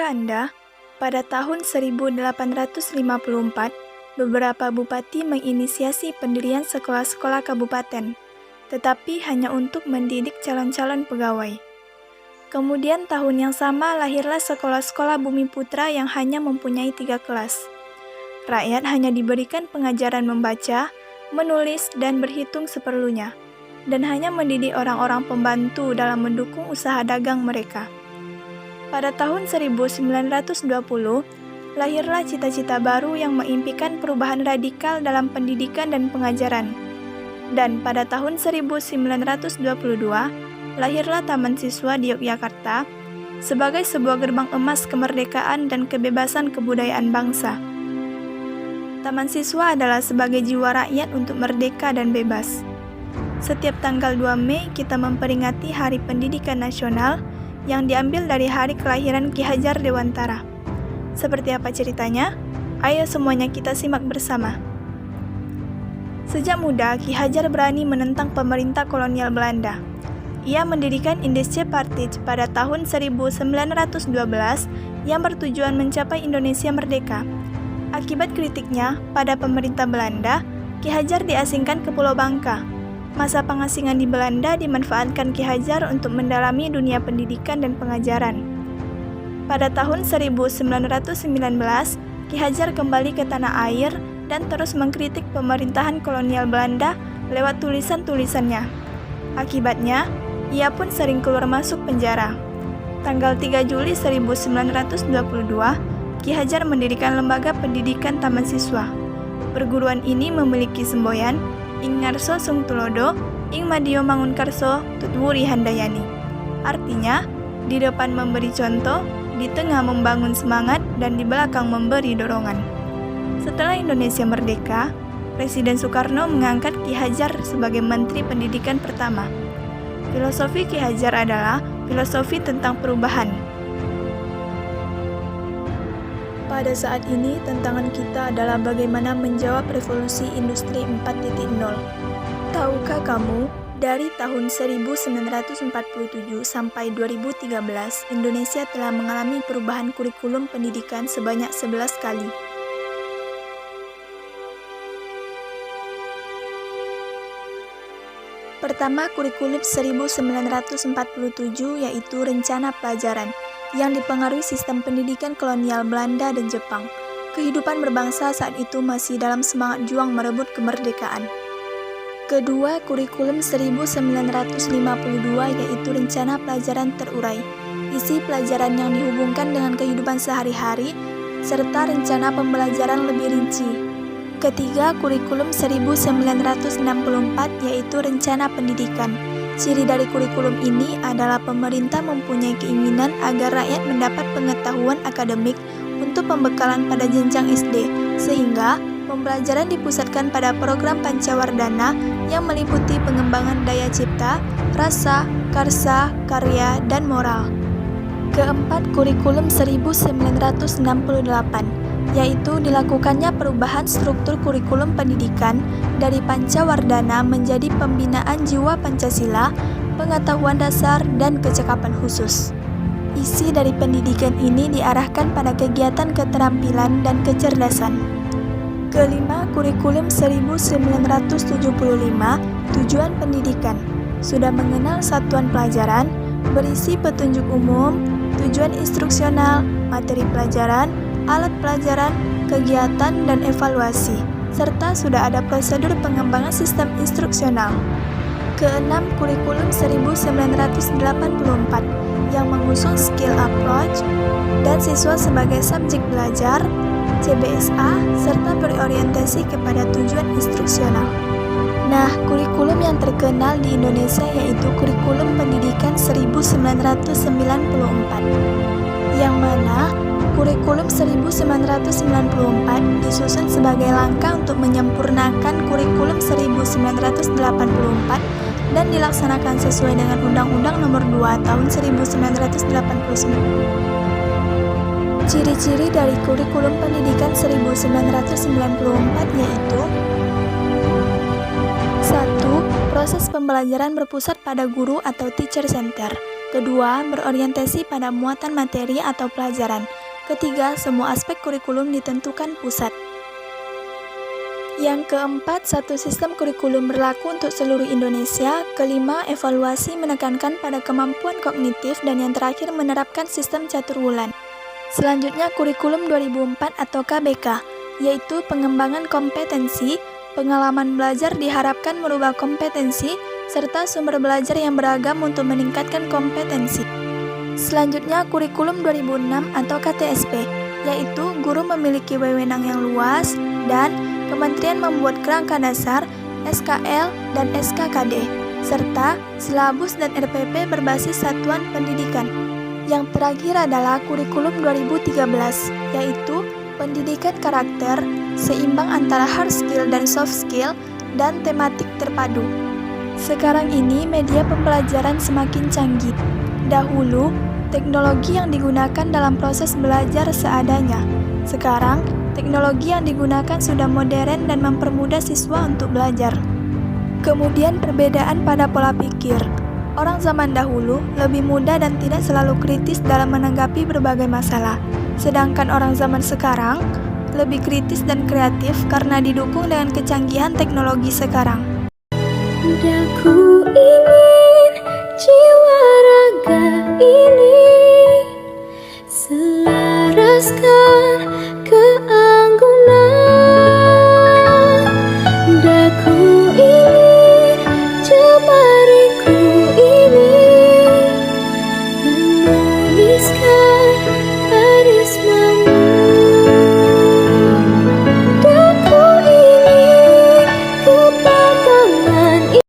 Tahukah Anda, pada tahun 1854, beberapa bupati menginisiasi pendirian sekolah-sekolah kabupaten, tetapi hanya untuk mendidik calon-calon pegawai. Kemudian tahun yang sama lahirlah sekolah-sekolah Bumi Putra yang hanya mempunyai 3 kelas. Rakyat hanya diberikan pengajaran membaca, menulis, dan berhitung seperlunya, dan hanya mendidik orang-orang pembantu dalam mendukung usaha dagang mereka. Pada tahun 1920, lahirlah cita-cita baru yang mengimpikan perubahan radikal dalam pendidikan dan pengajaran. Dan pada tahun 1922, lahirlah Taman Siswa di Yogyakarta sebagai sebuah gerbang emas kemerdekaan dan kebebasan kebudayaan bangsa. Taman Siswa adalah sebagai jiwa rakyat untuk merdeka dan bebas. Setiap tanggal 2 Mei kita memperingati Hari Pendidikan Nasional yang diambil dari hari kelahiran Ki Hajar Dewantara. Seperti apa ceritanya? Ayo semuanya kita simak bersama. Sejak muda, Ki Hajar berani menentang pemerintah kolonial Belanda. Ia mendirikan Indische Partij pada tahun 1912 yang bertujuan mencapai Indonesia merdeka. Akibat kritiknya pada pemerintah Belanda, Ki Hajar diasingkan ke Pulau Bangka. Masa pengasingan di Belanda dimanfaatkan Ki Hajar untuk mendalami dunia pendidikan dan pengajaran. Pada tahun 1919, Ki Hajar kembali ke tanah air dan terus mengkritik pemerintahan kolonial Belanda lewat tulisan-tulisannya. Akibatnya, ia pun sering keluar masuk penjara. Tanggal 3 Juli 1922, Ki Hajar mendirikan lembaga pendidikan Taman Siswa. Perguruan ini memiliki semboyan Ing Ngarso Sung Tulodo, Ing Madio Mangunkarso Tutwuri Handayani. Artinya, di depan memberi contoh, di tengah membangun semangat, dan di belakang memberi dorongan. Setelah Indonesia merdeka, Presiden Soekarno mengangkat Ki Hajar sebagai Menteri Pendidikan pertama. Filosofi Ki Hajar adalah filosofi tentang perubahan. Pada saat ini, tantangan kita adalah bagaimana menjawab revolusi industri 4.0. Tahukah kamu, dari tahun 1947 sampai 2013, Indonesia telah mengalami perubahan kurikulum pendidikan sebanyak 11 kali. Pertama, kurikulum 1947 yaitu Rencana Pelajaran, yang dipengaruhi sistem pendidikan kolonial Belanda dan Jepang. Kehidupan berbangsa saat itu masih dalam semangat juang merebut kemerdekaan. Kedua, kurikulum 1952 yaitu Rencana Pelajaran Terurai. Isi pelajaran yang dihubungkan dengan kehidupan sehari-hari, serta rencana pembelajaran lebih rinci. Ketiga, kurikulum 1964 yaitu Rencana Pendidikan. Ciri dari kurikulum ini adalah pemerintah mempunyai keinginan agar rakyat mendapat pengetahuan akademik untuk pembekalan pada jenjang SD, sehingga pembelajaran dipusatkan pada program Pancawardhana yang meliputi pengembangan daya cipta, rasa, karsa, karya, dan moral. Keempat, kurikulum 1968, yaitu dilakukannya perubahan struktur kurikulum pendidikan dari Pancawardhana menjadi pembinaan jiwa Pancasila, pengetahuan dasar, dan kecakapan khusus. Isi dari pendidikan ini diarahkan pada kegiatan keterampilan dan kecerdasan. Kelima, kurikulum 1975, tujuan pendidikan, sudah mengenal satuan pelajaran, berisi petunjuk umum, tujuan instruksional, materi pelajaran, alat pelajaran, kegiatan, dan evaluasi, serta sudah ada prosedur pengembangan sistem instruksional. Keenam, kurikulum 1984 yang mengusung skill approach dan siswa sebagai subjek belajar, CBSA, serta berorientasi kepada tujuan instruksional. Nah, kurikulum yang terkenal di Indonesia yaitu kurikulum pendidikan 1994, yang mana kurikulum 1994 disusun sebagai langkah untuk menyempurnakan kurikulum 1984 dan dilaksanakan sesuai dengan Undang-Undang Nomor 2 Tahun 1989. Ciri-ciri dari kurikulum pendidikan 1994 yaitu: 1. Proses pembelajaran berpusat pada guru atau teacher center. Kedua, berorientasi pada muatan materi atau pelajaran. Ketiga, semua aspek kurikulum ditentukan pusat. Yang keempat, satu sistem kurikulum berlaku untuk seluruh Indonesia. Kelima, evaluasi menekankan pada kemampuan kognitif. Dan yang terakhir, menerapkan sistem catur wulan. Selanjutnya, kurikulum 2004 atau KBK, yaitu pengembangan kompetensi. Pengalaman belajar diharapkan merubah kompetensi, serta sumber belajar yang beragam untuk meningkatkan kompetensi. Selanjutnya, kurikulum 2006 atau KTSP, yaitu guru memiliki wewenang yang luas dan Kementerian membuat kerangka dasar, SKL, dan SKKD, serta silabus dan RPP berbasis satuan pendidikan. Yang terakhir adalah kurikulum 2013, yaitu pendidikan karakter, seimbang antara hard skill dan soft skill, dan tematik terpadu. Sekarang ini media pembelajaran semakin canggih. Dahulu, teknologi yang digunakan dalam proses belajar seadanya. Sekarang, teknologi yang digunakan sudah modern dan mempermudah siswa untuk belajar. Kemudian perbedaan pada pola pikir. Orang zaman dahulu lebih mudah dan tidak selalu kritis dalam menanggapi berbagai masalah. Sedangkan orang zaman sekarang lebih kritis dan kreatif karena didukung dengan kecanggihan teknologi sekarang. Ku ingin jiwa raga ini